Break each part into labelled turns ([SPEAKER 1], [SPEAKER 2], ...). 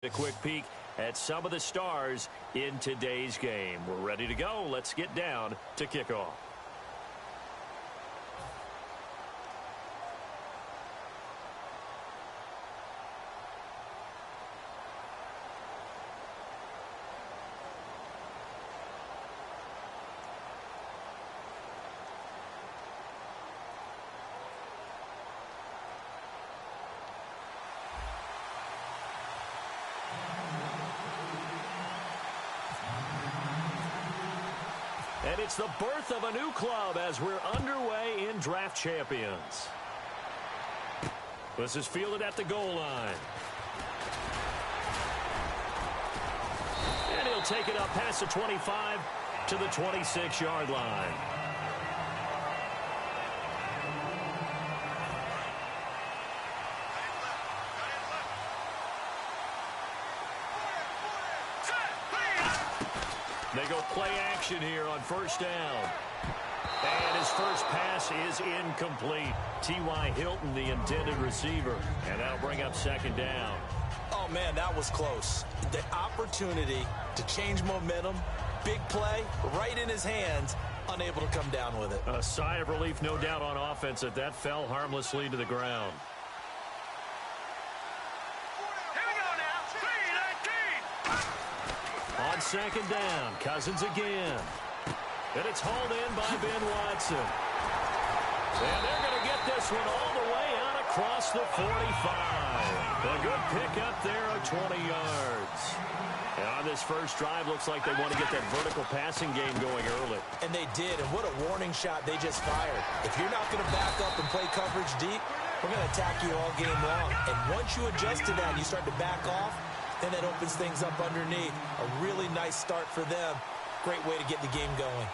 [SPEAKER 1] A quick peek at some of the stars in today's game. We're ready to go. Let's get down to kickoff. And it's the birth of a new club as we're underway in Draft Champions. This is fielded at the goal line. And he'll take it up past the 25 to the 26-yard line. They go play action here on first down. And his first pass is incomplete. T.Y. Hilton, the intended receiver. And that'll bring up second down.
[SPEAKER 2] Oh, man, that was close. The opportunity to change momentum, big play, right in his hands, unable to come down with it.
[SPEAKER 1] A sigh of relief, no doubt, on offense that fell harmlessly to the ground. On second down, Cousins again. And it's hauled in by Ben Watson. And they're going to get this one all the way out across the 45. A good pickup there of 20 yards. And on this first drive, looks like they want to get that vertical passing game going early.
[SPEAKER 2] And they did, and what a warning shot they just fired. If you're not going to back up and play coverage deep, we're going to attack you all game long. And once you adjust to that and you start to back off, then that opens things up underneath. A really nice start for them. Great way to get the game going.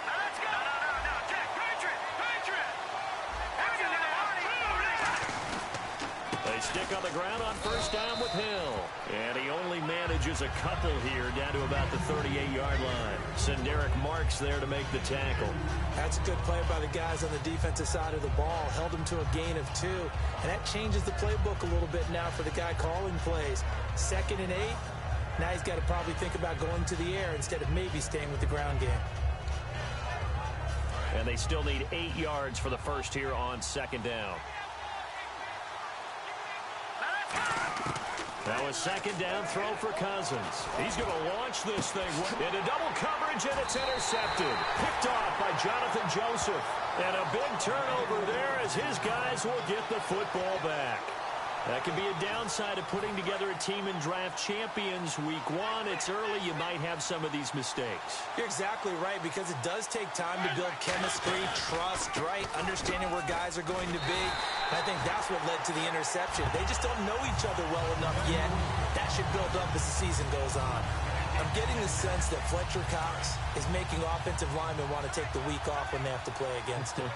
[SPEAKER 3] Let's go. No, Jack, Patriot.
[SPEAKER 1] They stick on the ground on first down with Hill. And he only manages a couple here down to about the 38-yard line. Senderick Marks there to make the tackle.
[SPEAKER 2] That's a good play by the guys on the defensive side of the ball. Held him to a gain of 2. And that changes the playbook a little bit now for the guy calling plays. 2nd and 8. Now he's got to probably think about going to the air instead of maybe staying with the ground game.
[SPEAKER 1] And they still need 8 yards for the first here on second down. That was second down throw for Cousins. He's going to launch this thing into double coverage, and it's intercepted. Picked off by Jonathan Joseph. And a big turnover there as his guys will get the football back. That could be a downside of putting together a team in Draft Champions Week 1. It's early. You might have some of these mistakes.
[SPEAKER 2] You're exactly right, because it does take time to build chemistry, trust, right? Understanding where guys are going to be. And I think that's what led to the interception. They just don't know each other well enough yet. That should build up as the season goes on. I'm getting the sense that Fletcher Cox is making offensive linemen want to take the week off when they have to play against him.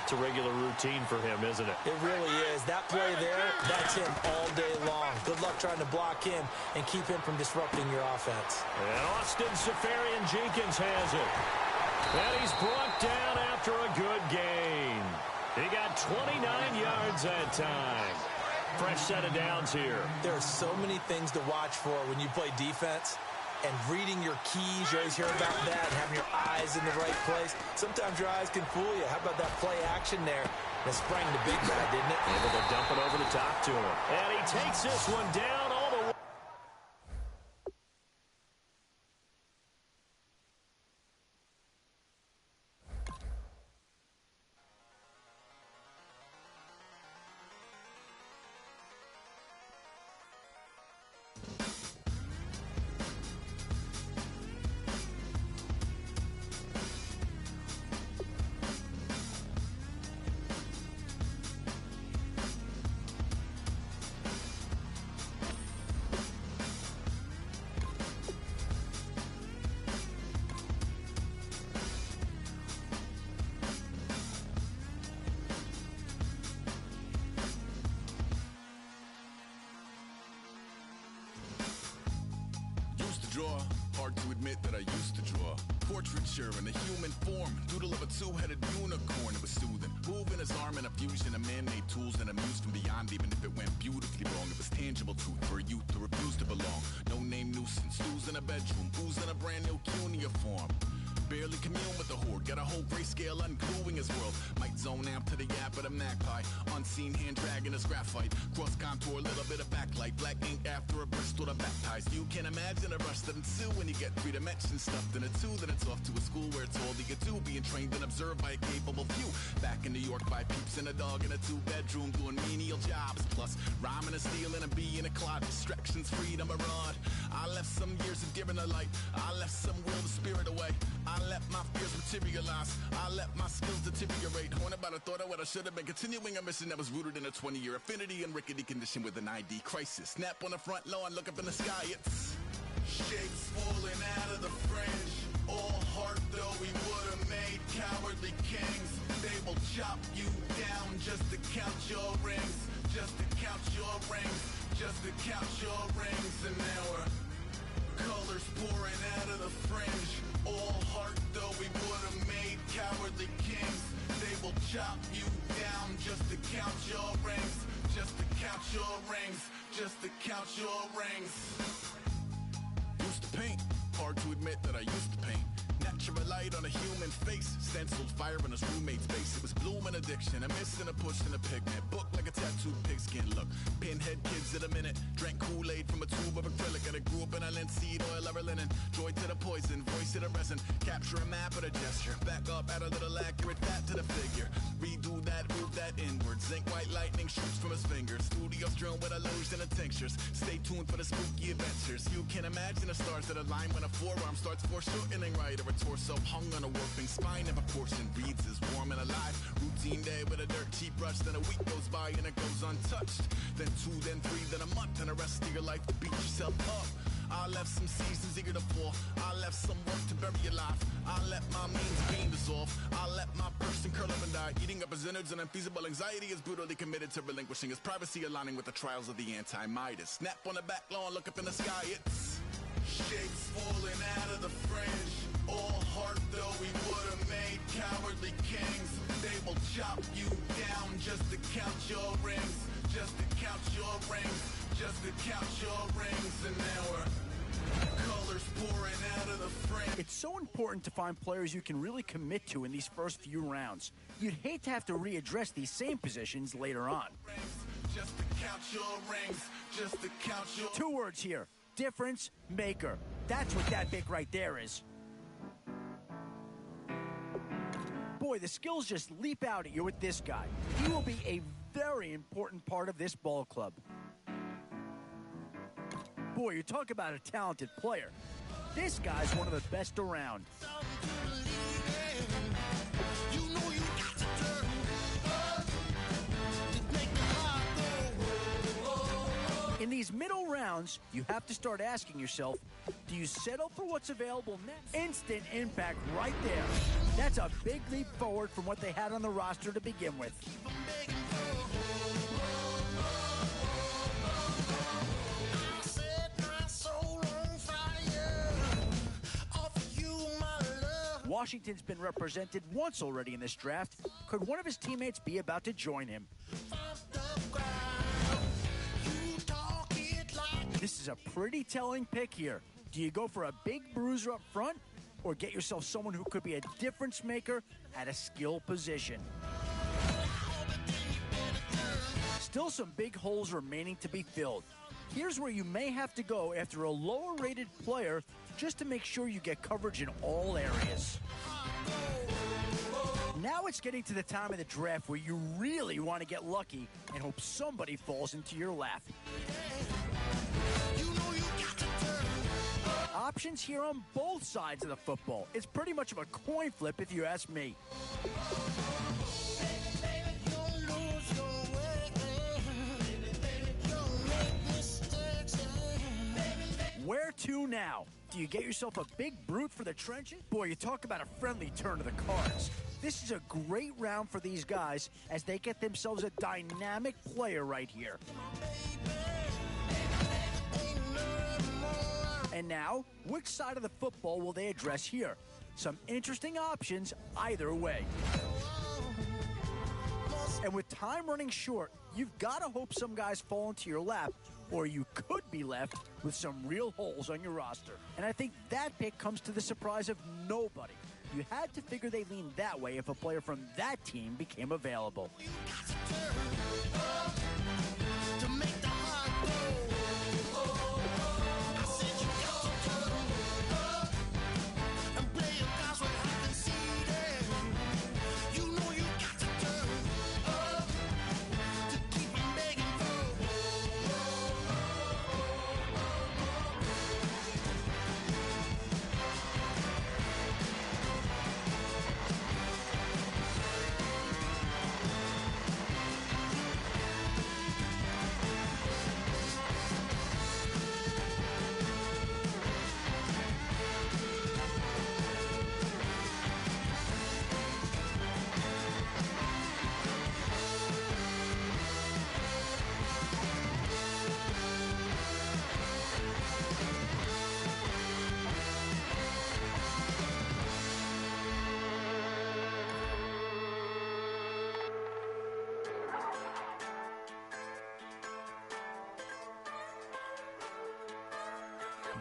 [SPEAKER 1] It's a regular routine for him, isn't it?
[SPEAKER 2] It really is. That play there, that's him all day long. Good luck trying to block him and keep him from disrupting your offense.
[SPEAKER 1] And Austin Seferian-Jenkins has it. And he's brought down after a good gain. He got 29 yards that time. Fresh set of downs here.
[SPEAKER 2] There are so many things to watch for when you play defense. And reading your keys, you always hear about that, and having your eyes in the right place. Sometimes your eyes can fool you. How about that play action there? That sprang the big guy, didn't it?
[SPEAKER 1] Able to dump it over the top to him. And he takes this one down all the way.
[SPEAKER 4] Hard to admit that I used to draw portraiture in a human form, doodle of a two-headed unicorn. It was soothing, moving his arm in a fusion of man-made tools and amused from beyond. Even if it went beautifully wrong, it was tangible truth for a youth who refused to belong. No name nuisance, who's in a bedroom, who's in a brand new cuneiform. Barely commune with the horde, got a whole grayscale ungluing his world. Might zone out to the yap of the magpie, unseen hand dragging his graphite. Cross contour, little bit of backlight, black ink after a Bristol to baptize. You can imagine a rush that ensue when you get 3 dimensions stuffed in a 2. Then it's off to a school where it's all you get to, being trained and observed by a capable few. Back in New York by peeps and a dog in a 2-bedroom doing menial jobs. Plus rhyming and stealing and being a clod, distractions, freedom, a rod. I left some years of deer in the light, I left some will the spirit away. I let my fears materialize, I let my skills deteriorate. Haunted by the thought of what I should have been, continuing a mission that was rooted in a 20-year affinity and rickety condition with an ID crisis. Snap on the front lawn, look up in the sky, it's shapes falling out of the fringe. All heart though we would have made cowardly kings. They will chop you down just to count your rings, just to count your rings, just to count your rings. And now we're colors pouring out of the fringe. All heart though we would have made cowardly kings. They will chop you down just to count your rings, just to count your rings, just to count your rings. Used to paint, hard to admit that I used to paint. Natural light on a human face, stenciled fire in his roommate's face. It was bloom and addiction, a miss and a push and a pigment. Book like a tattooed pigskin look. Pinhead kids at a minute, drank Kool-Aid from a tube of acrylic. And I grew up in a linseed oil or a linen. Joy to the poison, voice to the resin. Capture a map of the gesture. Back up, add a little accurate fat to the figure. Redo that, move that inward. Zinc white lightning shoots from his fingers. Studio strewn with illusion and tinctures. Stay tuned for the spooky adventures. You can imagine the stars that align when a forearm starts foreshortening right, or a torso hung on a warping spine. If a portion reads as warm and alive. Routine day with a dirt cheap brush. Then a week goes by and it goes untouched. Then 2, then 3, then a month, and the rest of your life to beat yourself up. I left some seasons eager to fall. I left some work to bury alive. I let my means being dissolved. I let my person curl up and die. Eating up his innards and unfeasible anxiety is brutally committed to relinquishing his privacy, aligning with the trials of the anti-Midas. Snap on the back lawn, look up in the sky, it's shapes falling out of the fringe. All heart though we would have made cowardly kings. They will chop you down just to count your rings, just to count your rings, just to count your rings. And now we're colors pouring out of the frame.
[SPEAKER 5] It's so important to find players you can really commit to in these first few rounds. You'd hate to have to readdress these same positions later on.
[SPEAKER 4] Just to count your rings, just to count your...
[SPEAKER 5] 2 words here: difference maker. That's what that big right there is. Boy, the skills just leap out at you with this guy. He will be a very important part of this ball club. Boy, you talk about a talented player. This guy's one of the best around. In these middle rounds, you have to start asking yourself, do you settle for what's available next? Instant impact right there. That's a big leap forward from what they had on the roster to begin with. Washington's been represented once already in this draft. Could one of his teammates be about to join him? This is a pretty telling pick here. Do you go for a big bruiser up front, or get yourself someone who could be a difference maker at a skill position? Still some big holes remaining to be filled. Here's where you may have to go after a lower-rated player just to make sure you get coverage in all areas. Now it's getting to the time of the draft where you really want to get lucky and hope somebody falls into your lap. Options here on both sides of the football. It's pretty much of a coin flip if you ask me. Where to now? Do you get yourself a big brute for the trenches? Boy, you talk about a friendly turn to the cards. This is a great round for these guys as they get themselves a dynamic player right here. And now Now, which side of the football will they address here? Some interesting options either way. And with time running short, you've got to hope some guys fall into your lap, or you could be left with some real holes on your roster. And I think that pick comes to the surprise of nobody. You had to figure they lean that way if a player from that team became available.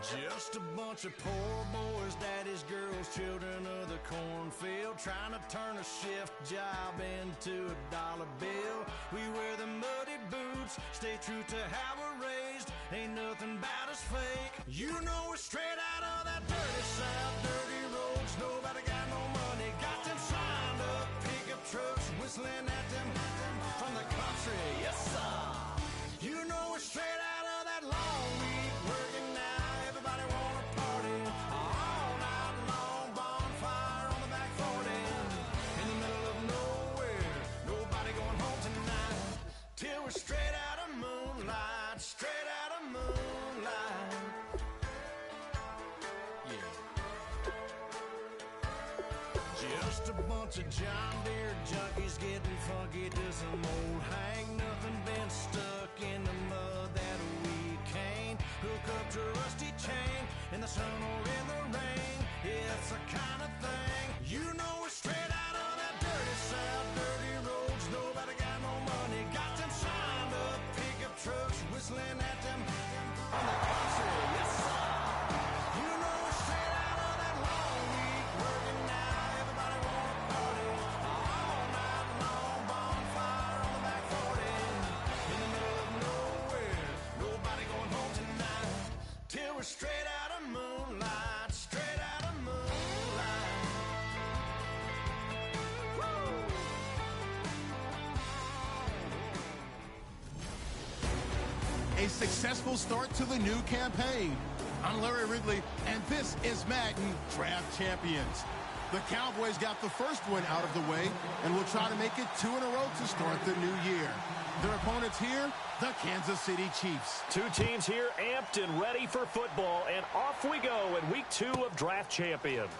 [SPEAKER 6] Just a bunch of poor boys, daddies, girls, children of the cornfield, trying to turn a shift job into a dollar bill. We wear the muddy boots, stay true to how we're raised. Ain't nothing about us fake. You know we're straight out of that dirty South, dirty roads. Nobody got no money, got them signed up pickup trucks, whistling at them from the country. Yes, sir. You know we're straight out of that long week working now. We're straight out of moonlight, straight out of moonlight. Yeah. Just a bunch of John Deere junkies getting funky to some old hang. Nothing been stuck in the mud that we can't hook up to a rusty chain in the sun or in the rain. It's the kind of thing. You know we're straight out of that dirty South, dirty roads. Nobody got no money, got them signed up pickup trucks, whistling at them on the country. Yes, sir. You know we're straight out of that long week working now. Everybody wanna party all night long. Bonfire on the back 40 in the middle of nowhere. Nobody going home tonight till we're straight out of moonlight, straight out of moonlight. Woo!
[SPEAKER 7] A successful start to the new campaign. I'm Larry Ridley, and this is Madden Draft Champions. The Cowboys got the first win out of the way and will try to make it 2 in a row to start the new year. Their opponents here, the Kansas City Chiefs.
[SPEAKER 1] Two teams here amped and ready for football, and off we go in week 2 of Draft Champions.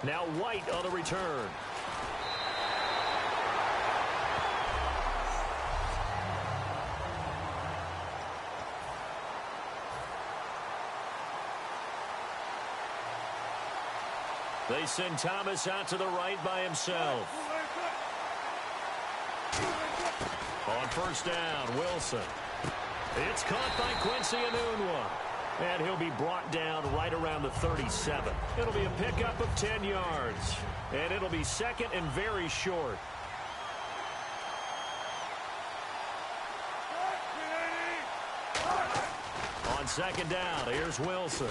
[SPEAKER 1] Now White on the return. They send Thomas out to the right by himself. On first down, Wilson. It's caught by Quincy Enunwa. And he'll be brought down right around the 37. It'll be a pickup of 10 yards. And it'll be second and very short. On second down, here's Wilson.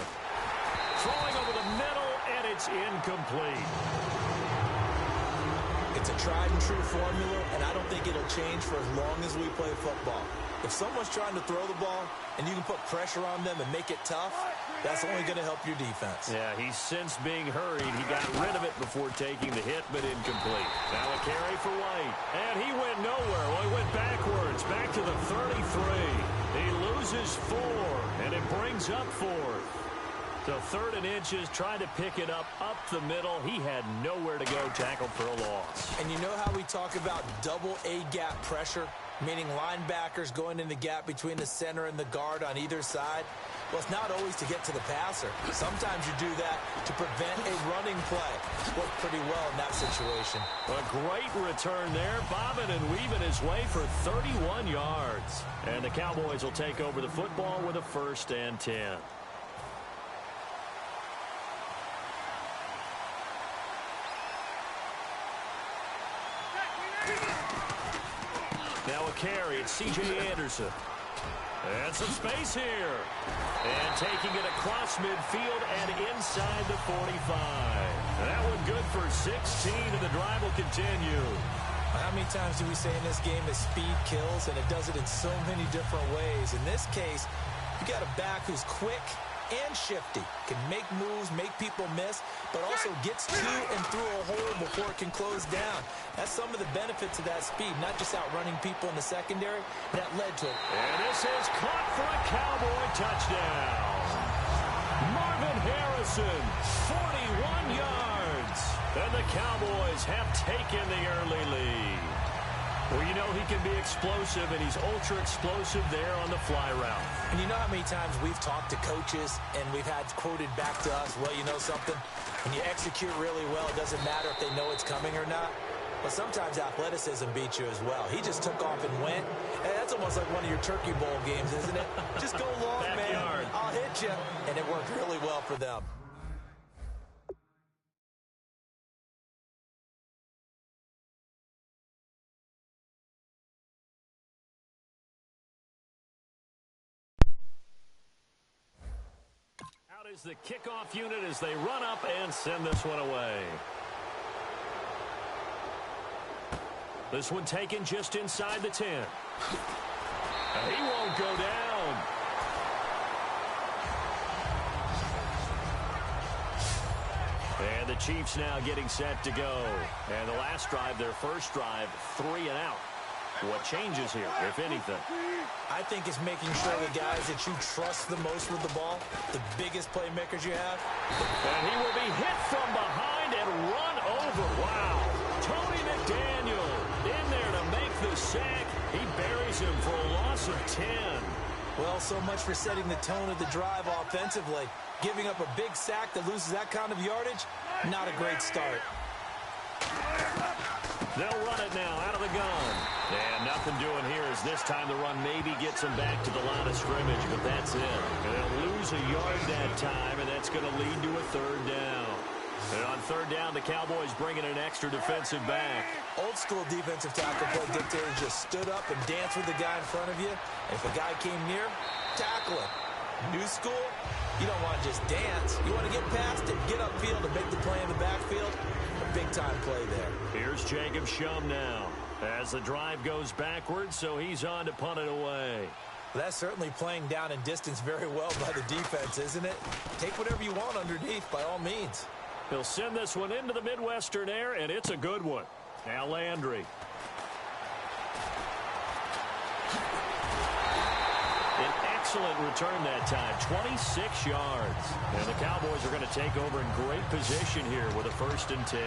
[SPEAKER 1] Throwing over the middle, and it's incomplete.
[SPEAKER 2] It's a tried and true formula, and I don't think it'll change for as long as we play football. If someone's trying to throw the ball and you can put pressure on them and make it tough, that's only going to help your defense.
[SPEAKER 1] Yeah, he's since being hurried. He got rid of it before taking the hit, but incomplete. Now a carry for White. And he went nowhere. Well, he went backwards, back to the 33. He loses 4, and it brings up 4th. So 3rd and inches, trying to pick it up the middle. He had nowhere to go, tackled for a loss.
[SPEAKER 2] And you know how we talk about double A-gap pressure, meaning linebackers going in the gap between the center and the guard on either side? Well, it's not always to get to the passer. Sometimes you do that to prevent a running play. Worked pretty well in that situation.
[SPEAKER 1] A great return there, bobbing and weaving his way for 31 yards. And the Cowboys will take over the football with a 1st and 10. Now a carry, it's C.J. Anderson. And some space here. And taking it across midfield and inside the 45. That one good for 16, and the drive will continue.
[SPEAKER 2] How many times do we say in this game that speed kills, and it does it in so many different ways? In this case, you got a back who's quick and shifty, can make moves, make people miss, but also gets to and through a hole before it can close down. That's some of the benefits of that speed, not just outrunning people in the secondary. That led to it.
[SPEAKER 1] And this is caught for a Cowboy touchdown. Marvin Harrison, 41 yards. And the Cowboys have taken the early lead. Well, you know he can be explosive, and he's ultra-explosive there on the fly route.
[SPEAKER 2] And you know how many times we've talked to coaches, and we've had quoted back to us, well, you know something? When you execute really well, it doesn't matter if they know it's coming or not. But sometimes athleticism beats you as well. He just took off and went. And that's almost like one of your Turkey Bowl games, isn't it? Just go long, man. I'll hit you. And it worked really well for them.
[SPEAKER 1] Out is the kickoff unit as they run up and send this one away. This one taken just inside the 10. He won't go down. And the Chiefs now getting set to go. And the last drive, their first drive, 3 and out. What changes here, if anything?
[SPEAKER 2] I think it's making sure the guys that you trust the most with the ball, the biggest playmakers you have.
[SPEAKER 1] And he will be hit from behind and run over. Wow. Tony McDaniel in there to make the sack. He buries him for a loss of 10.
[SPEAKER 2] Well, so much for setting the tone of the drive offensively. Giving up a big sack that loses that kind of yardage, not a great start.
[SPEAKER 1] They'll run it now out of the gun. And nothing doing here as this time the run maybe gets them back to the line of scrimmage, but that's it. And they'll lose a yard that time, and that's going to lead to a 3rd down. And on 3rd down, the Cowboys bring in an extra defensive back.
[SPEAKER 2] Old school defensive tackle play dictator just stood up and danced with the guy in front of you. And if a guy came near, tackle him. New school, you don't want to just dance. You want to get past it, get upfield, and make the play in the backfield. A big-time play there.
[SPEAKER 1] Here's Jacob Shum now as the drive goes backwards, so he's on to punt it away.
[SPEAKER 2] Well, that's certainly playing down and distance very well by the defense, isn't it? Take whatever you want underneath, by all means.
[SPEAKER 1] He'll send this one into the Midwestern air, and it's a good one. Now Landry. An excellent return that time, 26 yards. And the Cowboys are going to take over in great position here with a 1st and 10.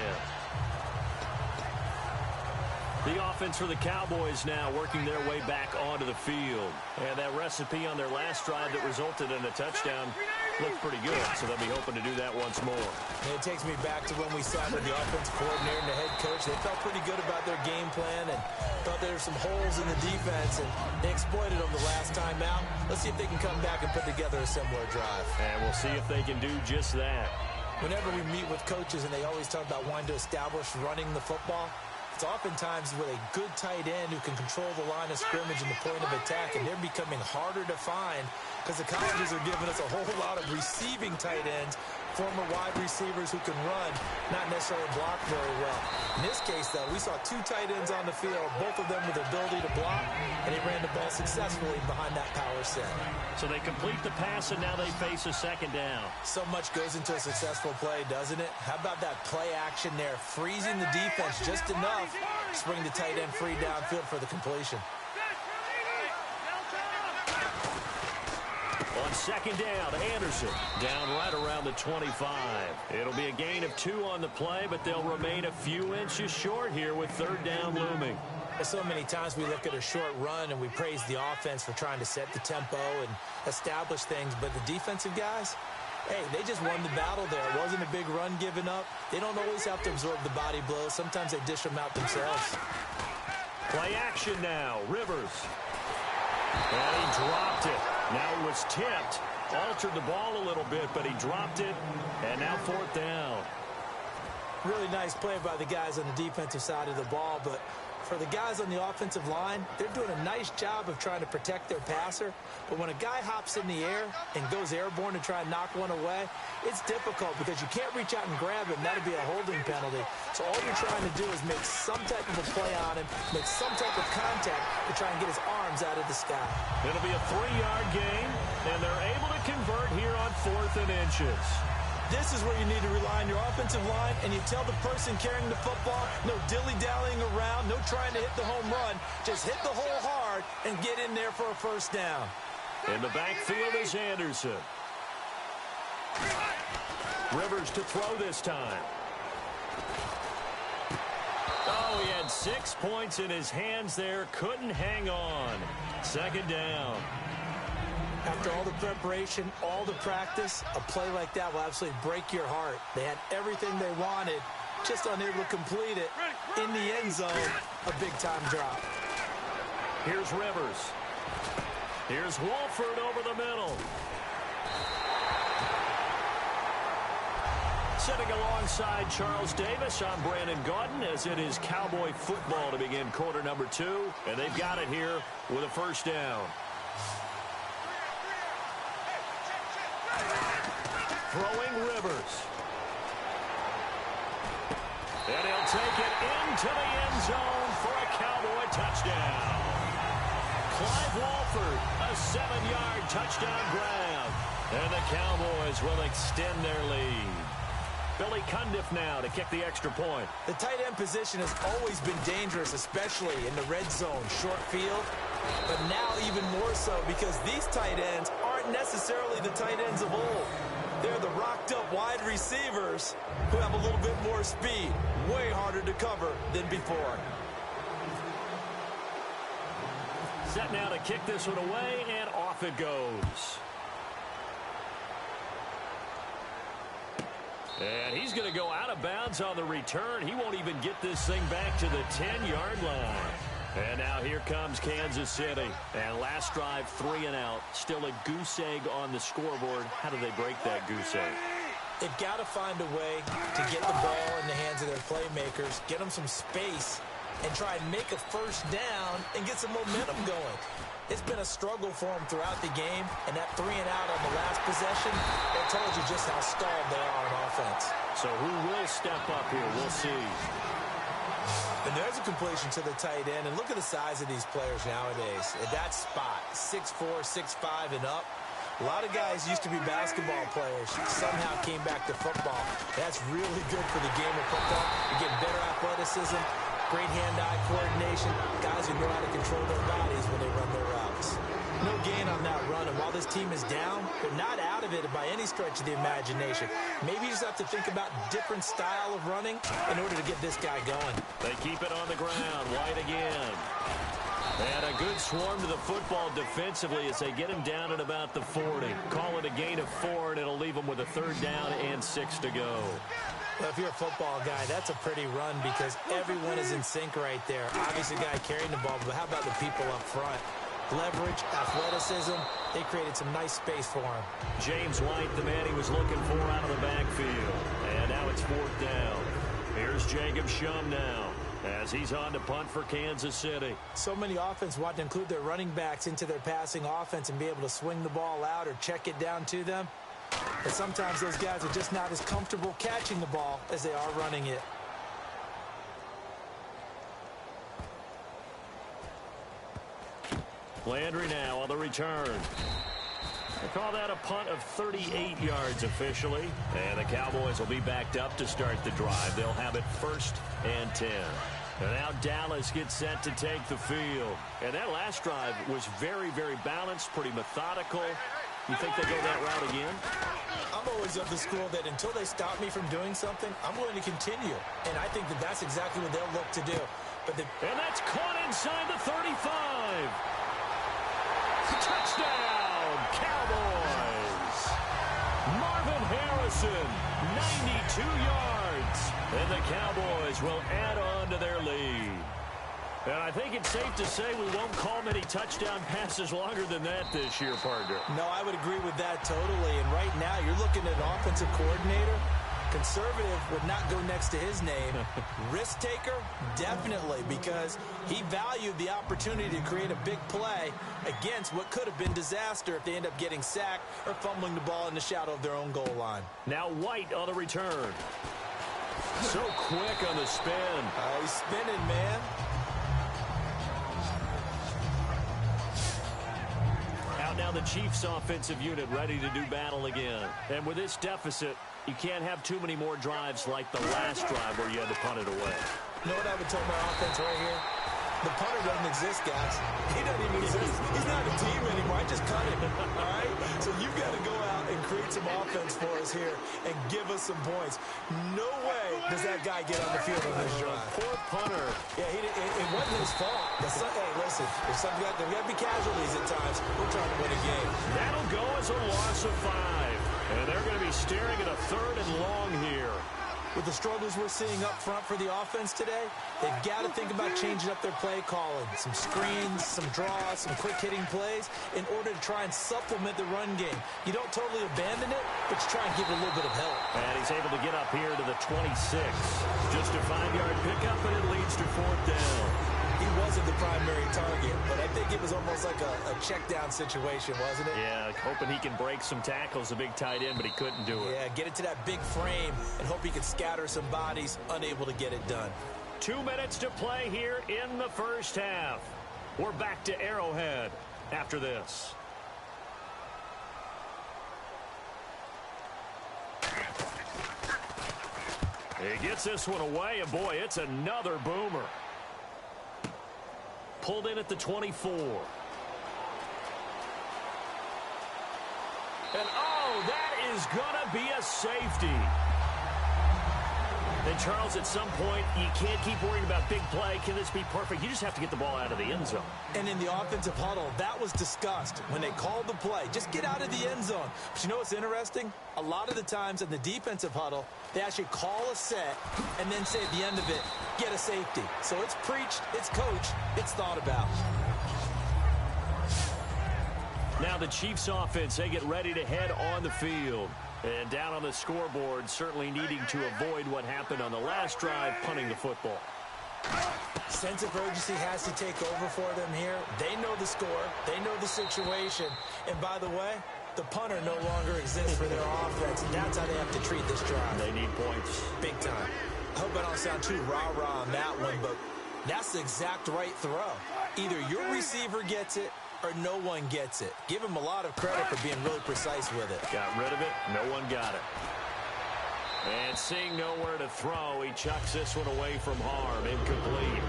[SPEAKER 1] The offense for the Cowboys now working their way back onto the field. And that recipe on their last drive that resulted in a touchdown looked pretty good, so they'll be hoping to do that once more.
[SPEAKER 2] And it takes me back to when we sat with the offensive coordinator and the head coach. They felt pretty good about their game plan and thought there were some holes in the defense, and they exploited them the last time out. Let's see if they can come back and put together a similar drive.
[SPEAKER 1] And we'll see if they can do just that.
[SPEAKER 2] Whenever we meet with coaches and they always talk about wanting to establish running the football, it's oftentimes with a good tight end who can control the line of scrimmage and the point of attack, and they're becoming harder to find because the colleges are giving us a whole lot of receiving tight ends, former wide receivers who can run, not necessarily block very well. In this case, though, we saw 2 tight ends on the field, both of them with the ability to block, and they ran the ball successfully behind that power set.
[SPEAKER 1] So they complete the pass, and now they face a 2nd down.
[SPEAKER 2] So much goes into a successful play, doesn't it? How about that play action there, freezing the defense just enough to bring the tight end free downfield for the completion.
[SPEAKER 1] On second down, Anderson down right around the 25. It'll be a gain of 2 on the play, but they'll remain a few inches short here with third down looming.
[SPEAKER 2] So many times we look at a short run and we praise the offense for trying to set the tempo and establish things, but the defensive guys, hey, they just won the battle there. It wasn't a big run given up. They don't always have to absorb the body blows. Sometimes they dish them out themselves.
[SPEAKER 1] Play action now. Rivers. And he dropped it. Now it was tipped. Altered the ball a little bit, but he dropped it. And now fourth down.
[SPEAKER 2] Really nice play by the guys on the defensive side of the ball, but for the guys on the offensive line, they're doing a nice job of trying to protect their passer. But when a guy hops in the air and goes airborne to try and knock one away, it's difficult because you can't reach out and grab him. That'd be a holding penalty. So all you're trying to do is make some type of a play on him, make some type of contact to try and get his arms out of the sky.
[SPEAKER 1] It'll be a 3-yard gain, and they're able to convert here on 4th and inches.
[SPEAKER 2] This is where you need to rely on your offensive line, and you tell the person carrying the football, no dilly-dallying around, no trying to hit the home run. Just hit the hole hard and get in there for a first down.
[SPEAKER 1] In the backfield is Anderson. Rivers to throw this time. Oh, he had 6 points in his hands there. Couldn't hang on. Second down.
[SPEAKER 2] After all the preparation, all the practice, a play like that will absolutely break your heart. They had everything they wanted, just unable to complete it. In the end zone, a big-time drop.
[SPEAKER 1] Here's Rivers. Here's Wolford over the middle. Sitting alongside Charles Davis, I'm Brandon Gaudin, as it is Cowboy football to begin quarter number 2, and they've got it here with a first down. Throwing Rivers. And he'll take it into the end zone for a Cowboy touchdown. Clive Wolford, a 7-yard touchdown grab. And the Cowboys will extend their lead. Billy Cundiff now to kick the extra point.
[SPEAKER 2] The tight end position has always been dangerous, especially in the red zone, short field. But now even more so because these tight ends aren't necessarily the tight ends of old. They're the rocked-up wide receivers who have a little bit more speed. Way harder to cover than before.
[SPEAKER 1] Set now to kick this one away, and off it goes. And he's going to go out of bounds on the return. He won't even get this thing back to the 10-yard line. And now here comes Kansas City. And last drive, 3 and out. Still a goose egg on the scoreboard. How do they break that goose egg?
[SPEAKER 2] They've got to find a way to get the ball in the hands of their playmakers, get them some space, and try and make a first down and get some momentum going. It's been a struggle for them throughout the game, and that 3 and out on the last possession, it told you just how stalled they are on offense.
[SPEAKER 1] So who will step up here? We'll see.
[SPEAKER 2] And there's a completion to the tight end, and look at the size of these players nowadays. At that spot, 6'4", 6'5", and up. A lot of guys used to be basketball players, somehow came back to football. That's really good for the game of football. You get better athleticism, great hand-eye coordination, guys who know how to control their bodies when they run their routes. No gain on that run, and while this team is down, they're not out of it by any stretch of the imagination. Maybe you just have to think about different style of running in order to get this guy going.
[SPEAKER 1] They keep it on the ground. White again. And a good swarm to the football defensively as they get him down at about the 40. Call it a gain of 4, and it'll leave them with a third down and 6 to go.
[SPEAKER 2] Well, if you're a football guy, that's a pretty run because everyone is in sync right there. Obviously, the guy carrying the ball, but how about the people up front? Leverage, athleticism, they created some nice space for him.
[SPEAKER 1] James White, the man he was looking for out of the backfield. And now it's 4th down. Here's Jacob Shum now as he's on to punt for Kansas City.
[SPEAKER 2] So many offense want to include their running backs into their passing offense and be able to swing the ball out or check it down to them. But sometimes those guys are just not as comfortable catching the ball as they are running it.
[SPEAKER 1] Landry now on the return. They call that a punt of 38 yards officially. And the Cowboys will be backed up to start the drive. They'll have it 1st and 10. And now Dallas gets set to take the field. And that last drive was very, very balanced, pretty methodical. You think they go that route again?
[SPEAKER 2] I'm always of the school that until they stop me from doing something, I'm going to continue. And I think that that's exactly what they'll look to do.
[SPEAKER 1] And that's caught inside the 35. Touchdown, Cowboys. Marvin Harrison, 92 yards. And the Cowboys will add on to their lead. And I think it's safe to say we won't call many touchdown passes longer than that this year, partner.
[SPEAKER 2] No, I would agree with that totally. And right now, you're looking at an offensive coordinator. Conservative would not go next to his name. Risk taker, definitely, because he valued the opportunity to create a big play against what could have been disaster if they end up getting sacked or fumbling the ball in the shadow of their own goal line.
[SPEAKER 1] Now White on the return. So quick on the spin.
[SPEAKER 2] He's spinning, man.
[SPEAKER 1] Out now the Chiefs offensive unit ready to do battle again. And with this deficit, you can't have too many more drives like the last drive where you had to punt it away.
[SPEAKER 2] You know what I would tell my offense right here? The punter doesn't exist, guys. He doesn't even exist. He's not a team anymore. I just cut him, all right? So you've got to go out and create some offense for us here and give us some points. No way does that guy get on the field on this drive.
[SPEAKER 1] Poor punter.
[SPEAKER 2] Yeah, it wasn't his fault. Hey, listen, there's got to be casualties at times. We're trying to win a game.
[SPEAKER 1] That'll go as a loss of 5. And they're going to be staring at a 3rd and long here.
[SPEAKER 2] With the struggles we're seeing up front for the offense today, they've got to think about changing up their play calling. Some screens, some draws, some quick-hitting plays in order to try and supplement the run game. You don't totally abandon it, but you try and give it a little bit of help.
[SPEAKER 1] And he's able to get up here to the 26. Just a 5-yard pickup, and it leads to 4th down.
[SPEAKER 2] He wasn't the primary target, but I think it was almost like a check-down situation, wasn't it?
[SPEAKER 1] Yeah, hoping he can break some tackles, a big tight end, but he couldn't do it.
[SPEAKER 2] Yeah, get it to that big frame and hope he could scatter some bodies, unable to get it done.
[SPEAKER 1] 2 minutes to play here in the first half. We're back to Arrowhead after this. He gets this one away, and boy, it's another boomer. Pulled in at the 24. And oh, that is going to be a safety. And Charles, at some point, you can't keep worrying about big play. Can this be perfect? You just have to get the ball out of the end zone.
[SPEAKER 2] And in the offensive huddle, that was discussed when they called the play. Just get out of the end zone. But you know what's interesting? A lot of the times in the defensive huddle, they actually call a set and then say at the end of it, get a safety. So it's preached, it's coached, it's thought about.
[SPEAKER 1] Now the Chiefs offense, they get ready to head on the field. And down on the scoreboard, certainly needing to avoid what happened on the last drive, punting the football.
[SPEAKER 2] Sense of urgency has to take over for them here. They know the score. They know the situation. And by the way, the punter no longer exists for their offense. And that's how they have to treat this drive.
[SPEAKER 1] They need points.
[SPEAKER 2] Big time. I hope I don't sound too rah-rah on that one, but that's the exact right throw. Either your receiver gets it or no one gets it. Give him a lot of credit for being really precise with it.
[SPEAKER 1] Got rid of it. No one got it. And seeing nowhere to throw, he chucks this one away from harm. Incomplete.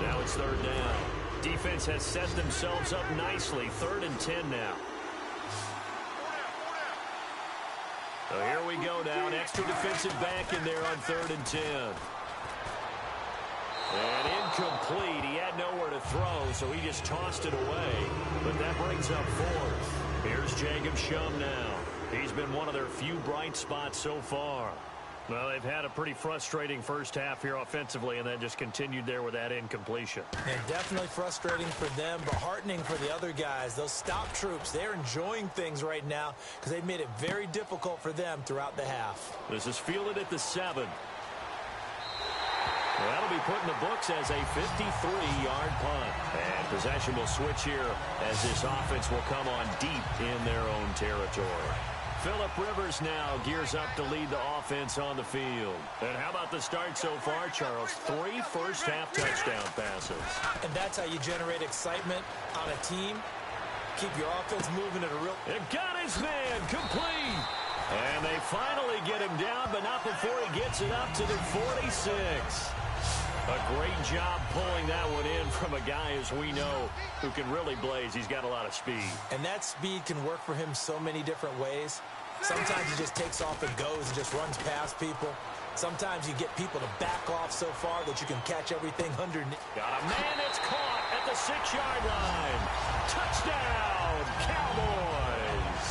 [SPEAKER 1] Now it's 3rd down. Defense has set themselves up nicely. 3rd and 10 now. So here we go now. An extra defensive back in there on 3rd and 10. And incomplete. He had nowhere to throw, so he just tossed it away. But that brings up 4th. Here's Jacob Shum now. He's been one of their few bright spots so far. Well, they've had a pretty frustrating first half here offensively, and then just continued there with that incompletion.
[SPEAKER 2] And definitely frustrating for them, but heartening for the other guys. Those stop troops, they're enjoying things right now because they've made it very difficult for them throughout the half.
[SPEAKER 1] This is fielded at the 7. Well, that'll be put in the books as a 53-yard punt. And possession will switch here as this offense will come on deep in their own territory. Phillip Rivers now gears up to lead the offense on the field. And how about the start so far, Charles? 3 first-half touchdown passes.
[SPEAKER 2] And that's how you generate excitement on a team. Keep your offense moving at a real...
[SPEAKER 1] It got his man complete. And they finally get him down, but not before he gets it up to the 46. A great job pulling that one in from a guy, as we know, who can really blaze. He's got a lot of speed.
[SPEAKER 2] And that speed can work for him so many different ways. Sometimes he just takes off and goes and just runs past people. Sometimes you get people to back off so far that you can catch everything underneath.
[SPEAKER 1] Got a man that's caught at the 6-yard line. Touchdown, Cowboys.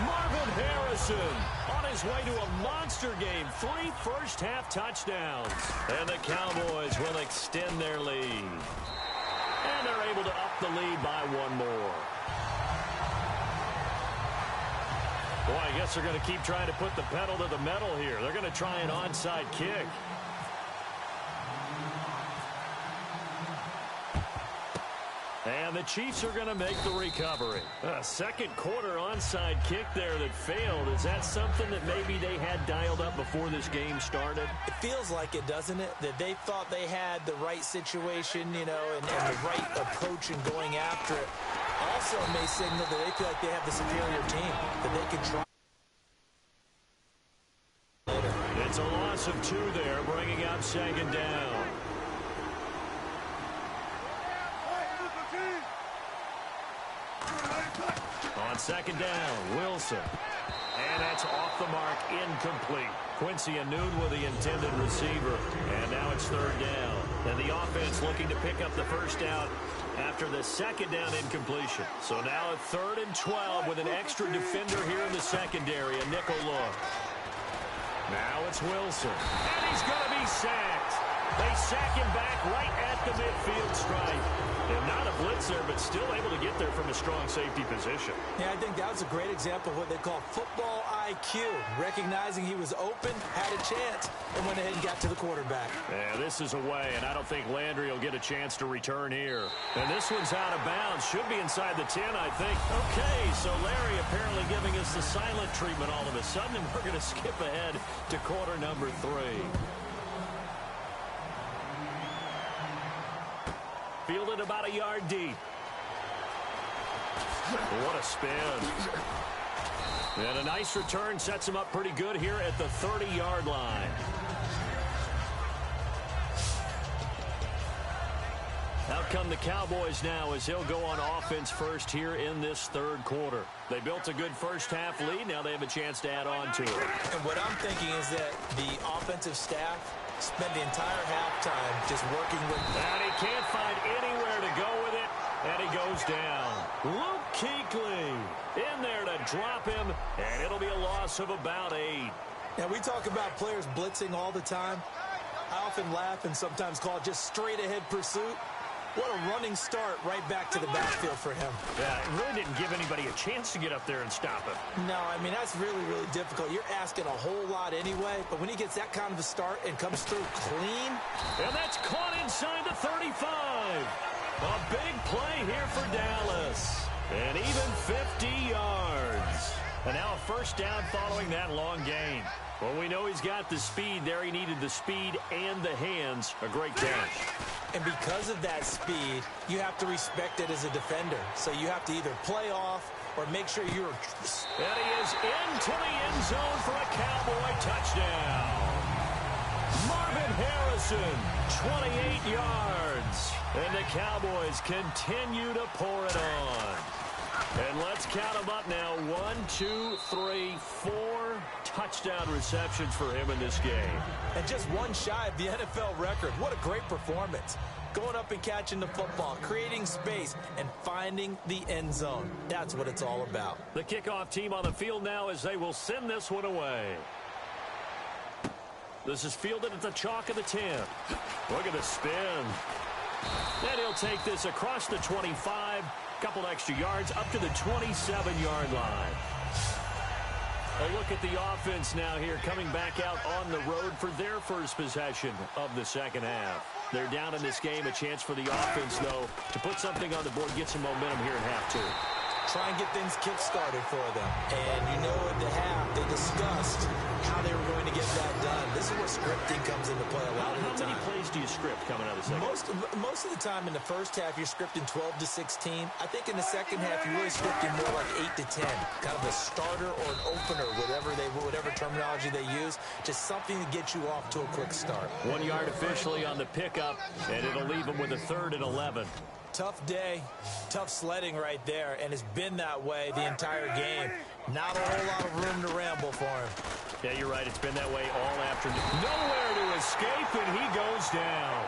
[SPEAKER 1] Marvin Harrison on his way to a monster game. 3 first-half touchdowns. And the Cowboys will extend their lead. And they're able to up the lead by 1 more. Boy, I guess they're going to keep trying to put the pedal to the metal here. They're going to try an onside kick. And the Chiefs are going to make the recovery. A second quarter onside kick there that failed. Is that something that maybe they had dialed up before this game started?
[SPEAKER 2] It feels like it, doesn't it? That they thought they had the right situation, you know, and the right approach in going after it. Also may signal that they feel like they have the superior team, that they can try.
[SPEAKER 1] It's a loss of 2 there, bringing up 2nd down. On 2nd down, Wilson. And that's off the mark, incomplete. Quincy Anoon with the intended receiver. And now it's 3rd down. And the offense looking to pick up the first down after the 2nd down incompletion. So now a 3rd and 12 with an extra defender here in the secondary, a nickel look. Now it's Wilson. And he's going to be sacked. They sack him back right at the midfield stripe. And not a blitzer, but still able to get there from a strong safety position.
[SPEAKER 2] Yeah, I think that was a great example of what they call football IQ. Recognizing he was open, had a chance, and went ahead and got to the quarterback.
[SPEAKER 1] Yeah, this is away, and I don't think Landry will get a chance to return here. And this one's out of bounds. Should be inside the 10, I think. Okay, so Larry apparently giving us the silent treatment all of a sudden, and we're going to skip ahead to quarter number 3. Fielded about a yard deep. What a spin. And a nice return sets him up pretty good here at the 30-yard line. Out come the Cowboys now as he'll go on offense first here in this 3rd quarter. They built a good first-half lead. Now they have a chance to add on to it.
[SPEAKER 2] And what I'm thinking is that the offensive staff spent the entire halftime just working with them.
[SPEAKER 1] And he can't find anywhere to go with it, and he goes down. Luke Kuechly in there to drop him, and it'll be a loss of about 8.
[SPEAKER 2] Now, we talk about players blitzing all the time. I often laugh and sometimes call it just straight-ahead pursuit. What a running start right back to the backfield for him.
[SPEAKER 1] Yeah, it really didn't give anybody a chance to get up there and stop him.
[SPEAKER 2] No, I mean, that's really, really difficult. You're asking a whole lot anyway, but when he gets that kind of a start and comes through clean.
[SPEAKER 1] And that's caught inside the 35. A big play here for Dallas. And even 50 yards. And now a first down following that long gain. Well, we know he's got the speed there. He needed the speed and the hands. A great catch.
[SPEAKER 2] And because of that speed, you have to respect it as a defender. So you have to either play off or make sure you're...
[SPEAKER 1] And he is into the end zone for a Cowboy touchdown. Marvin Harrison, 28 yards. And the Cowboys continue to pour it on. And let's count them up now. 1, 2, 3, 4 touchdown receptions for him in this game.
[SPEAKER 2] And just one shy of the NFL record. What a great performance. Going up and catching the football, creating space, and finding the end zone. That's what it's all about.
[SPEAKER 1] The kickoff team on the field now as they will send this one away. This is fielded at the chalk of the 10. Look at the spin. And he'll take this across the 25. Couple extra yards up to the 27-yard line. A look at the offense now here coming back out on the road for their first possession of the second half. They're down in this game. A chance for the offense, though, to put something on the board, get some momentum here in half 2.
[SPEAKER 2] Try and get things kick-started for them. And you know at the half, they discussed how they were going to get that done. This is where scripting comes into play a lot of the time.
[SPEAKER 1] How many plays do you script coming out of the second?
[SPEAKER 2] Most of the time in the first half, you're scripting 12 to 16. I think in the second half, you're really scripting more like 8 to 10. Kind of a starter or an opener, whatever terminology they use. Just something to get you off to a quick start.
[SPEAKER 1] 1 yard officially on the pickup, and it'll leave them with a 3rd and 11.
[SPEAKER 2] Tough day, tough sledding right there, and it's been that way the entire game. Not a whole lot of room to ramble for him.
[SPEAKER 1] Yeah, you're right. It's been that way all afternoon. Nowhere to escape, and he goes down.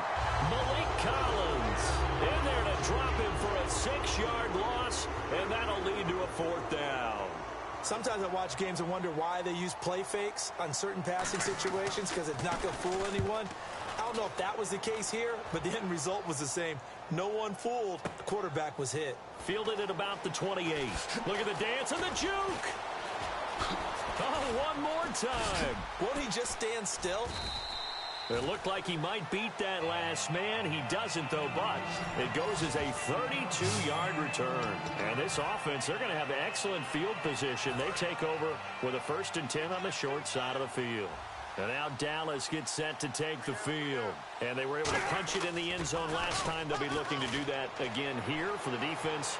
[SPEAKER 1] Malik Collins in there to drop him for a 6-yard loss, and that'll lead to a 4th down.
[SPEAKER 2] Sometimes I watch games and wonder why they use play fakes on certain passing situations because it's not going to fool anyone. I don't know if that was the case here, but the end result was the same. No one fooled. Quarterback was hit.
[SPEAKER 1] Fielded at about the 28. Look at the dance and the juke. Oh, one more time.
[SPEAKER 2] Won't he just stand still?
[SPEAKER 1] It looked like he might beat that last man. He doesn't, though, but it goes as a 32-yard return. And this offense, they're going to have excellent field position. They take over with a 1st and 10 on the short side of the field. And now Dallas gets set to take the field. And they were able to punch it in the end zone last time. They'll be looking to do that again here for the defense.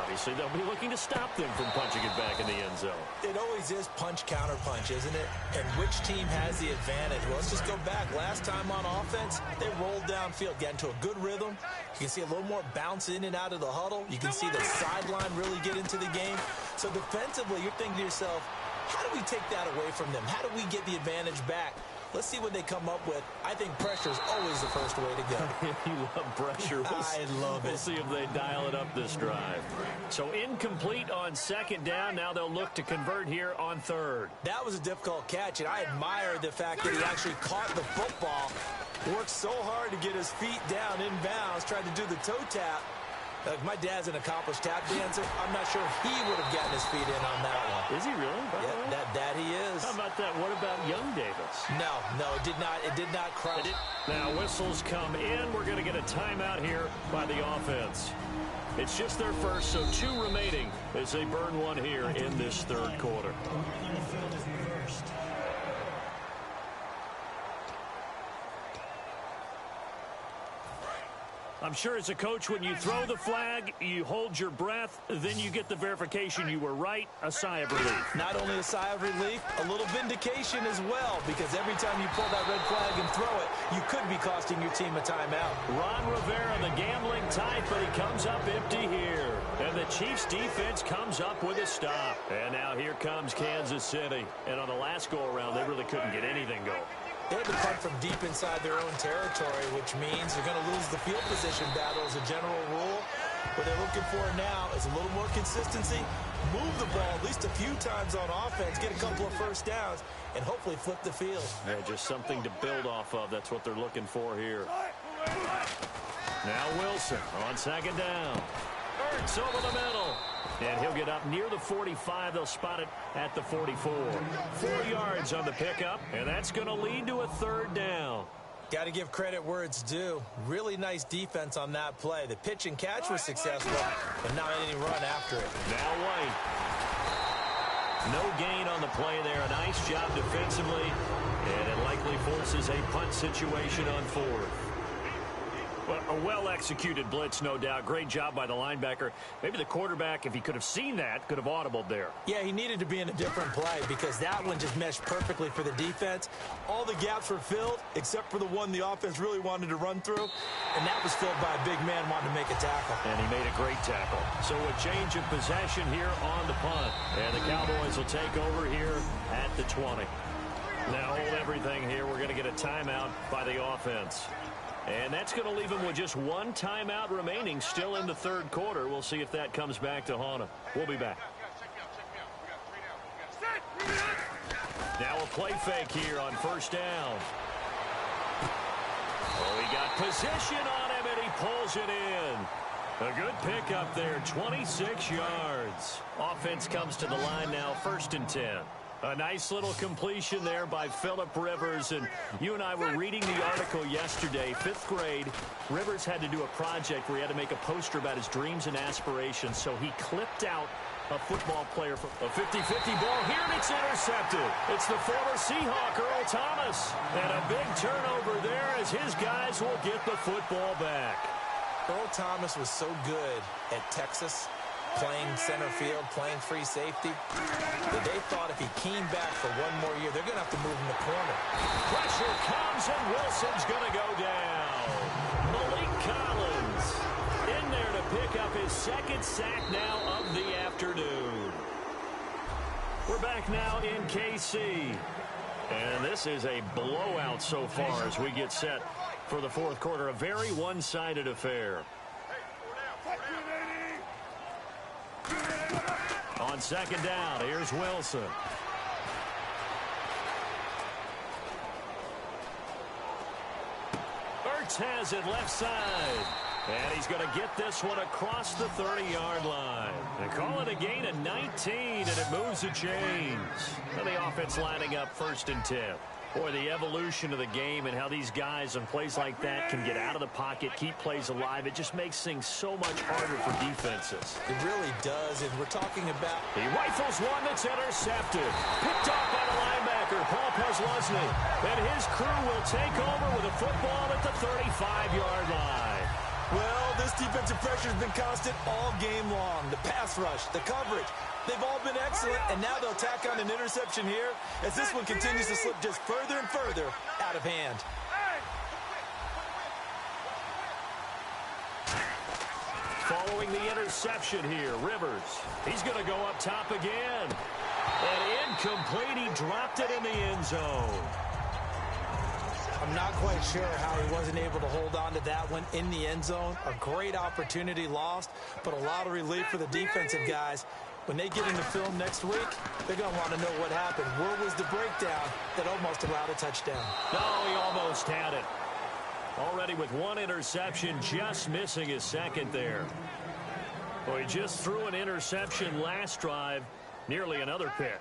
[SPEAKER 1] Obviously, they'll be looking to stop them from punching it back in the end zone.
[SPEAKER 2] It always is punch-counter-punch, isn't it? And which team has the advantage? Well, let's just go back. Last time on offense, they rolled downfield, got into a good rhythm. You can see a little more bounce in and out of the huddle. You can see the sideline really get into the game. So defensively, you're thinking to yourself, how do we take that away from them? How do we get the advantage back? Let's see what they come up with. I think pressure is always the first way to go.
[SPEAKER 1] You love pressure.
[SPEAKER 2] I love it.
[SPEAKER 1] We'll see if they dial it up this drive. So incomplete on 2nd down. Now they'll look to convert here on 3rd.
[SPEAKER 2] That was a difficult catch, and I admire the fact that he actually caught the football, worked so hard to get his feet down inbounds, tried to do the toe tap. Like, my dad's an accomplished tap dancer. I'm not sure he would have gotten his feet in on that one.
[SPEAKER 1] Is he really?
[SPEAKER 2] Yeah, that he is.
[SPEAKER 1] How about that? What about young Davis?
[SPEAKER 2] No, it did not. It did not cross.
[SPEAKER 1] Now whistles come in. We're going to get a timeout here by the offense. It's just their first, so 2 remaining as they burn one here in this 3rd quarter. I'm sure as a coach, when you throw the flag, you hold your breath, then you get the verification you were right, a sigh of relief.
[SPEAKER 2] Not only a sigh of relief, a little vindication as well, because every time you pull that red flag and throw it, you could be costing your team a timeout.
[SPEAKER 1] Ron Rivera, the gambling type, but he comes up empty here. And the Chiefs defense comes up with a stop. And now here comes Kansas City. And on the last go-around, they really couldn't get anything going.
[SPEAKER 2] They had to punt from deep inside their own territory, which means they're going to lose the field position battle as a general rule. What they're looking for now is a little more consistency, move the ball at least a few times on offense, get a couple of first downs, and hopefully flip the field.
[SPEAKER 1] Yeah, just something to build off of. That's what they're looking for here. Now Wilson on 2nd down. Ertz over the middle. And he'll get up near the 45. They'll spot it at the 44. 4 yards on the pickup, and that's going to lead to a 3rd down.
[SPEAKER 2] Got to give credit where it's due. Really nice defense on that play. The pitch and catch was successful, but not any run after it.
[SPEAKER 1] Now White. No gain on the play there. A nice job defensively, and it likely forces a punt situation on 4th. A well-executed blitz, no doubt. Great job by the linebacker. Maybe the quarterback, if he could have seen that, could have audibled there.
[SPEAKER 2] Yeah, he needed to be in a different play because that one just meshed perfectly for the defense. All the gaps were filled except for the one the offense really wanted to run through, and that was filled by a big man wanting to make a tackle.
[SPEAKER 1] And he made a great tackle. So a change of possession here on the punt. And the Cowboys will take over here at the 20. Now hold everything here. We're going to get a timeout by the offense. And that's going to leave him with just 1 timeout remaining still in the 3rd quarter. We'll see if that comes back to haunt him. We'll be back. Now a play fake here on 1st down. Oh, he got position on him, and he pulls it in. A good pickup there, 26 yards. Offense comes to the line now, 1st and 10. A nice little completion there by Phillip Rivers. And you and I were reading the article yesterday, 5th grade. Rivers had to do a project where he had to make a poster about his dreams and aspirations. So he clipped out a football player for a 50-50 ball here, and it's intercepted. It's the former Seahawk, Earl Thomas. And a big turnover there as his guys will get the football back.
[SPEAKER 2] Earl Thomas was so good at Texas. playing center field, playing free safety. But they thought if he came back for one more year, they're going to have to move him to corner.
[SPEAKER 1] Pressure comes, and Wilson's going to go down. Malik Collins in there to pick up his second sack now of the afternoon. We're back now in KC. And this is a blowout so far as we get set for the fourth quarter. A very one-sided affair. On second down, here's Wilson. Ertz has it left side. And he's going to get this one across the 30-yard line. They call it a gain of 19, and it moves the chains. And the offense lining up 1st and 10. Boy, the evolution of the game and how these guys on plays like that can get out of the pocket, keep plays alive, it just makes things so much harder for defenses.
[SPEAKER 2] It really does, and we're talking about...
[SPEAKER 1] He rifles one that's intercepted. Picked off by the linebacker, Paul Posluszny. And his crew will take over with a football at the 35-yard line.
[SPEAKER 2] Well, this defensive pressure has been constant all game long. The pass rush, the coverage, they've all been excellent, and now they'll tack on an interception here as this one continues to slip just further and further out of hand.
[SPEAKER 1] Following the interception here, Rivers. He's going to go up top again. And incomplete, he dropped it in the end zone.
[SPEAKER 2] I'm not quite sure how he wasn't able to hold on to that one in the end zone. A great opportunity lost, but a lot of relief for the defensive guys. When they get into film next week, they're going to want to know what happened. Where was the breakdown that almost allowed a touchdown?
[SPEAKER 1] No, he almost had it. Already with one interception, just missing his second there. Well, he just threw an interception last drive, nearly another pick.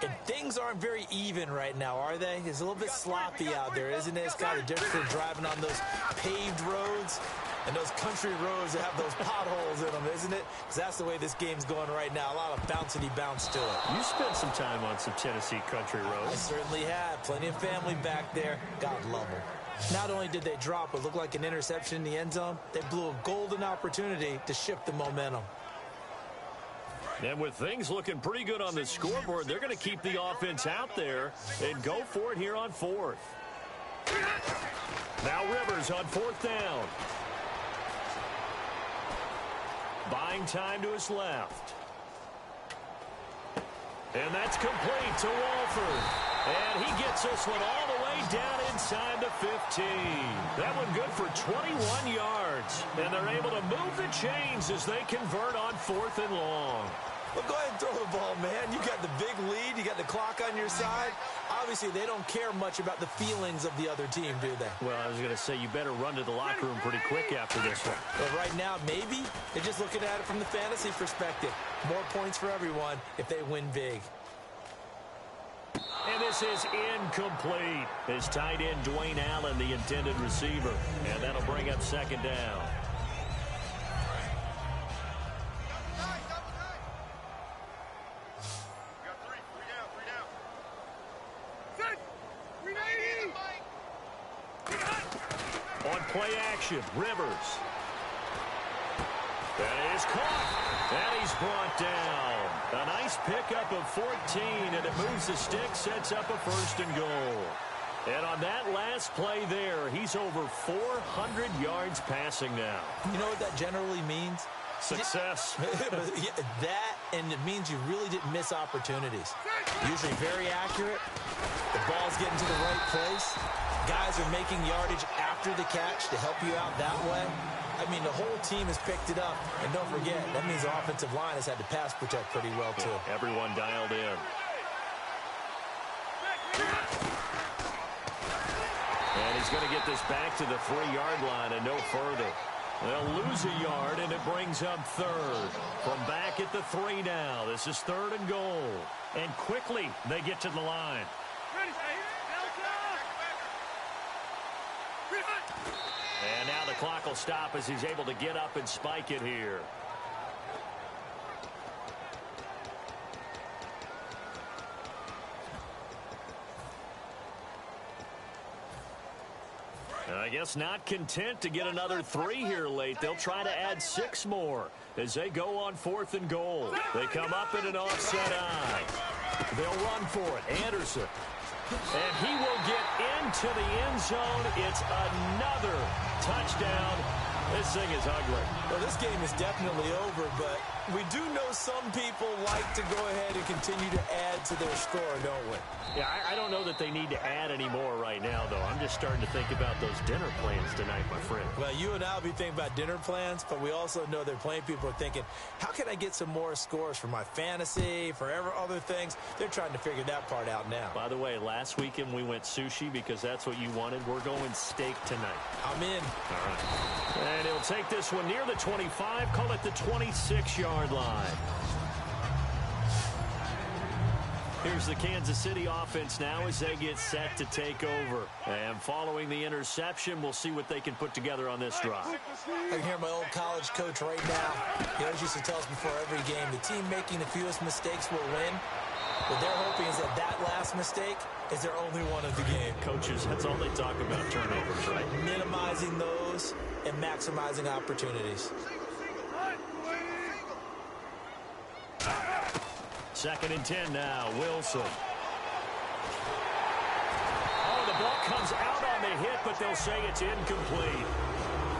[SPEAKER 2] And things aren't very even right now, are they? It's a little bit sloppy out there, isn't it? It's kind of different from driving on those paved roads and those country roads that have those potholes in them, isn't it? Because that's the way this game's going right now. A lot of bouncy bounce to it.
[SPEAKER 1] You spent some time on some Tennessee country roads.
[SPEAKER 2] I certainly have. Plenty of family back there. God love them. Not only did they drop what looked like an interception in the end zone, they blew a golden opportunity to shift the momentum.
[SPEAKER 1] And with things looking pretty good on the scoreboard, they're going to keep the offense out there and go for it here on 4th. Now Rivers on 4th down. Buying time to his left. And that's complete to Walford. And he gets this one all the way down inside the 15. That one good for 21 yards. And they're able to move the chains as they convert on 4th and long.
[SPEAKER 2] Well, go ahead and throw the ball, man. You got the big lead. You got the clock on your side. Obviously, they don't care much about the feelings of the other team, do they?
[SPEAKER 1] Well, I was going to say, you better run to the locker room pretty quick after this one.
[SPEAKER 2] But right now, maybe they're just looking at it from the fantasy perspective. More points for everyone if they win big.
[SPEAKER 1] And this is incomplete. His tight end, Dwayne Allen, the intended receiver. And that'll bring up 2nd down. On play action, Rivers. That is caught. And he's brought down. A nice pickup of 14, and it moves the stick, sets up a 1st and goal. And on that last play there, he's over 400 yards passing now.
[SPEAKER 2] You know what that generally means?
[SPEAKER 1] Success.
[SPEAKER 2] That, and it means you really didn't miss opportunities. Usually very accurate. The ball's getting to the right place. Guys are making yardage after the catch to help you out that way. I mean, the whole team has picked it up. And don't forget, that means the offensive line has had to pass protect pretty well, too.
[SPEAKER 1] Yeah, everyone dialed in. And he's going to get this back to the 3-yard line and no further. They'll lose a yard, and it brings up 3rd. From back at the 3 now. This is 3rd and goal. And quickly, they get to the line. And now the clock will stop as he's able to get up and spike it here. I guess not content to get another 3 here late. They'll try to add 6 more as they go on 4th and goal. They come up in an offset eye. They'll run for it. Anderson. And he will get into the end zone. It's another touchdown. This thing is ugly.
[SPEAKER 2] Well, this game is definitely over, but we do know some people like to go ahead and continue to add to their score, don't we?
[SPEAKER 1] Yeah, I don't know that they need to add any more right now, though. I'm just starting to think about those dinner plans tonight, my friend.
[SPEAKER 2] Well, you and I will be thinking about dinner plans, but we also know they're playing people are thinking, how can I get some more scores for my fantasy, for other things? They're trying to figure that part out now.
[SPEAKER 1] By the way, last weekend we went sushi because that's what you wanted. We're going steak tonight.
[SPEAKER 2] I'm in.
[SPEAKER 1] All right. And he'll take this one near the 25, call it the 26-yard line. Here's the Kansas City offense now as they get set to take over. And following the interception, we'll see what they can put together on this drive.
[SPEAKER 2] I can hear my old college coach right now. He always used to tell us before every game, the team making the fewest mistakes will win. What they're hoping is that last mistake is their only one of the game.
[SPEAKER 1] Coaches, that's all they talk about, turnovers, right?
[SPEAKER 2] Minimizing those and maximizing opportunities.
[SPEAKER 1] 2nd and 10 now. Wilson. Oh, the ball comes out on the hit, but they'll say it's incomplete.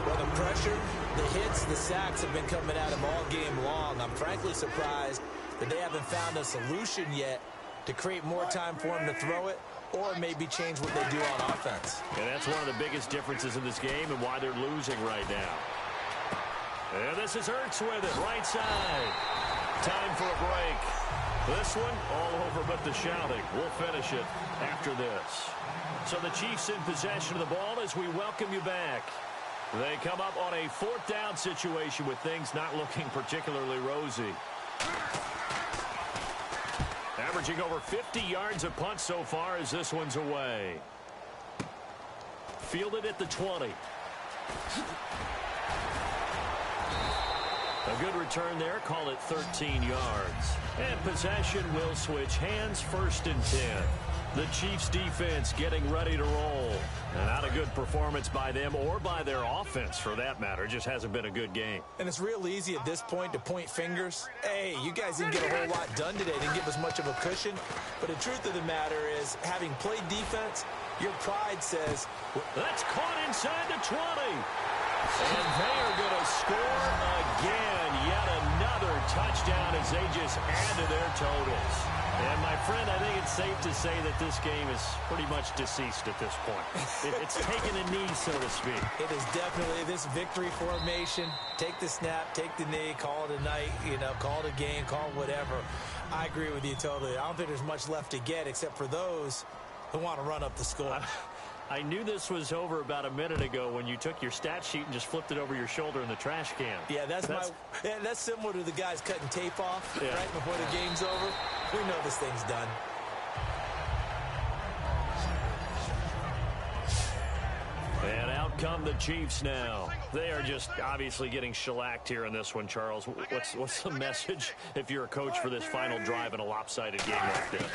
[SPEAKER 2] Well, the pressure, the hits, the sacks have been coming at him all game long. I'm frankly surprised that they haven't found a solution yet to create more time for him to throw it or maybe change what they do on offense.
[SPEAKER 1] And that's one of the biggest differences in this game and why they're losing right now. And this is Ertz with it, right side. Time for a break. This one, all over but the shouting. We'll finish it after this. So the Chiefs in possession of the ball as we welcome you back. They come up on a 4th down situation with things not looking particularly rosy. Averaging over 50 yards a punt so far as this one's away. Fielded at the 20. A good return there. Call it 13 yards. And possession will switch hands. 1st and 10. The Chiefs defense getting ready to roll. And not a good performance by them or by their offense for that matter. It just hasn't been a good game.
[SPEAKER 2] And it's real easy at this point to point fingers. Hey, you guys didn't get a whole lot done today. Didn't give us much of a cushion. But the truth of the matter is, having played defense, your pride says...
[SPEAKER 1] That's caught inside the 20. And they are going to score again. Yet another touchdown as they just add to their totals. And, my friend, I think it's safe to say that this game is pretty much deceased at this point. It's taken a knee, so to speak.
[SPEAKER 2] It is definitely this victory formation. Take the snap, take the knee, call it a night, call it a game, call it whatever. I agree with you totally. I don't think there's much left to get except for those who want to run up the score.
[SPEAKER 1] I knew this was over about a minute ago when you took your stat sheet and just flipped it over your shoulder in the trash can.
[SPEAKER 2] Yeah, that's similar to the guys cutting tape off right before the game's over. We know this thing's done.
[SPEAKER 1] And out come the Chiefs now. They are just obviously getting shellacked here in this one, Charles. What's the message if you're a coach for this final drive in a lopsided game like this?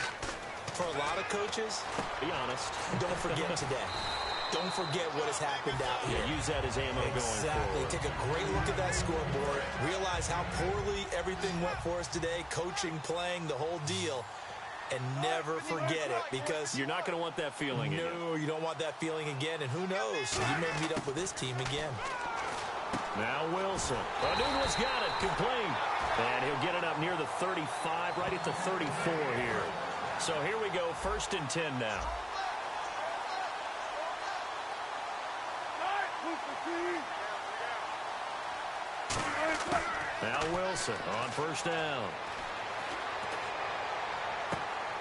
[SPEAKER 2] For a lot of coaches,
[SPEAKER 1] be honest.
[SPEAKER 2] Don't forget today. Don't forget what has happened out here.
[SPEAKER 1] Use that as ammo going forward.
[SPEAKER 2] Take a great look at that scoreboard. Realize how poorly everything went for us today. Coaching, playing, the whole deal. And never forget it because...
[SPEAKER 1] You're not going to want that feeling again.
[SPEAKER 2] No, you don't want that feeling again. And who knows? You may meet up with this team again.
[SPEAKER 1] Now Wilson. Aduna's got it. Complete. And he'll get it up near the 35, right at the 34 here. So here we go, 1st and 10 now. Now Wilson on 1st down.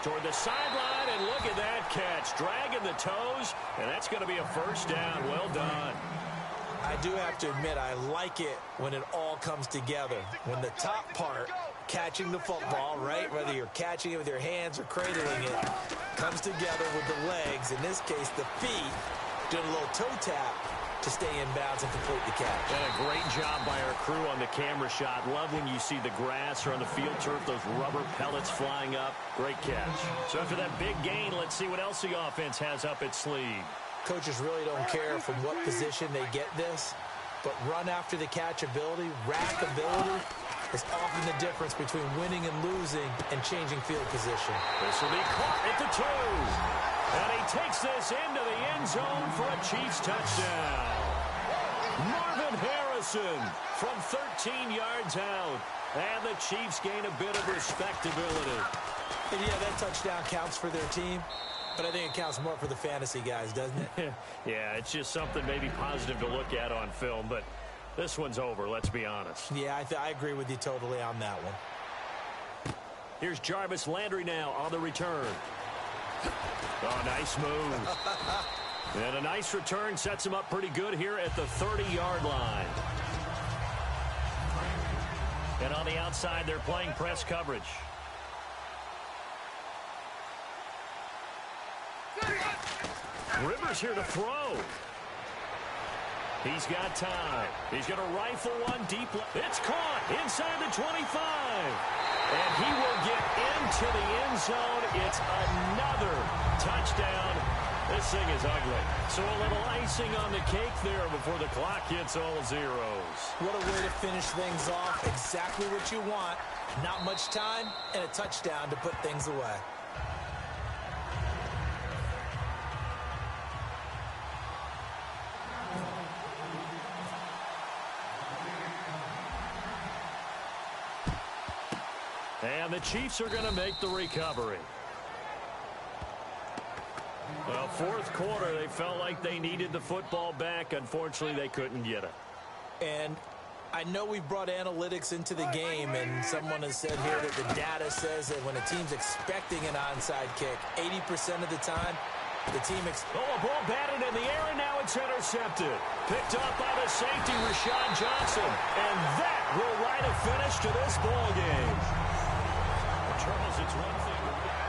[SPEAKER 1] Toward the sideline, and look at that catch. Dragging the toes, and that's going to be a 1st down. Well done.
[SPEAKER 2] I do have to admit, I like it when it all comes together. When the top part, catching the football, right, whether you're catching it with your hands or cradling it, comes together with the legs, in this case the feet, doing a little toe tap to stay in bounds and complete the catch.
[SPEAKER 1] And a great job by our crew on the camera shot. Love when you see the grass or on the field turf, those rubber pellets flying up. Great catch. So after that big gain, let's see what else the offense has up its sleeve.
[SPEAKER 2] Coaches really don't care from what position they get this, but run after the catch ability, rack ability, is often the difference between winning and losing and changing field position.
[SPEAKER 1] This will be caught at the 2. And he takes this into the end zone for a Chiefs touchdown. Marvin Harrison from 13 yards out. And the Chiefs gain a bit of respectability.
[SPEAKER 2] And yeah, that touchdown counts for their team, but I think it counts more for the fantasy guys, doesn't it?
[SPEAKER 1] Yeah, it's just something maybe positive to look at on film, but this one's over, let's be honest.
[SPEAKER 2] Yeah, I agree with you totally on that one.
[SPEAKER 1] Here's Jarvis Landry now on the return. Oh, nice move. And a nice return sets him up pretty good here at the 30-yard line. And on the outside, they're playing press coverage. Rivers here to throw. He's got time. He's going to rifle one deep. It's caught inside the 25. And he will get into the end zone. It's another touchdown. This thing is ugly. So a little icing on the cake there before the clock hits all zeros.
[SPEAKER 2] What a way to finish things off. Exactly what you want. Not much time and a touchdown to put things away.
[SPEAKER 1] And the Chiefs are going to make the recovery. Well, fourth quarter, they felt like they needed the football back. Unfortunately, they couldn't get it.
[SPEAKER 2] And I know we brought analytics into the game, and someone has said here that the data says that when a team's expecting an onside kick, 80% of the time, the team
[SPEAKER 1] a ball batted in the air, and now it's intercepted. Picked up by the safety, Rashad Johnson. And that will write a finish to this ball game. Charles, it's one thing.